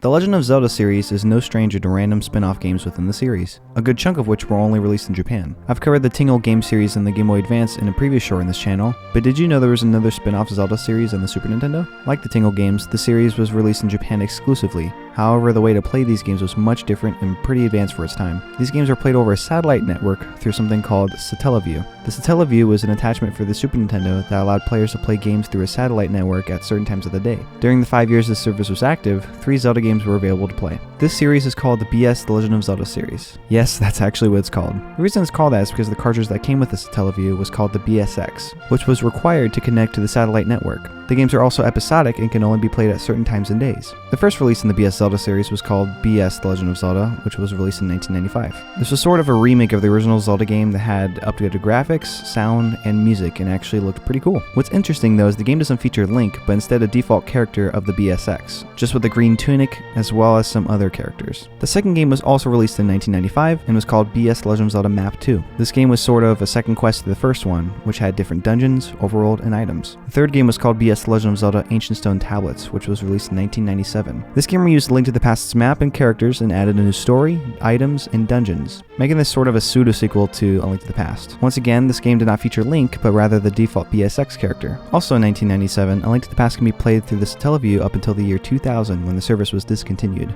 The Legend of Zelda series is no stranger to random spin-off games within the series, a good chunk of which were only released in Japan. I've covered the Tingle game series and the Game Boy Advance in a previous short on this channel, but did you know there was another spin-off Zelda series on the Super Nintendo? Like the Tingle games, the series was released in Japan exclusively. However, the way to play these games was much different and pretty advanced for its time. These games were played over a satellite network through something called Satellaview. The Satellaview was an attachment for the Super Nintendo that allowed players to play games through a satellite network at certain times of the day. During the 5 years this service was active, 3 Zelda games were available to play. This series is called the BS The Legend of Zelda series. Yes, that's actually what it's called. The reason it's called that is because the cartridge that came with the Satellaview was called the BSX, which was required to connect to the satellite network. The games are also episodic and can only be played at certain times and days. The first release in the BS Zelda series was called BS The Legend of Zelda, which was released in 1995. This was sort of a remake of the original Zelda game that had updated graphics, sound, and music, and actually looked pretty cool. What's interesting though is the game doesn't feature Link, but instead a default character of the BSX, just with a green tunic, as well as some other characters. The second game was also released in 1995 and was called BS Legend of Zelda Map 2. This game was sort of a second quest to the first one, which had different dungeons, overworld, and items. The third game was called BS Legend of Zelda Ancient Stone Tablets, which was released in 1997. This game reused Link to the Past's map and characters and added a new story, items, and dungeons, making this sort of a pseudo-sequel to A Link to the Past. Once again, this game did not feature Link, but rather the default BSX character. Also in 1997, A Link to the Past can be played through the Satellaview up until the year 2000 when the service was discontinued.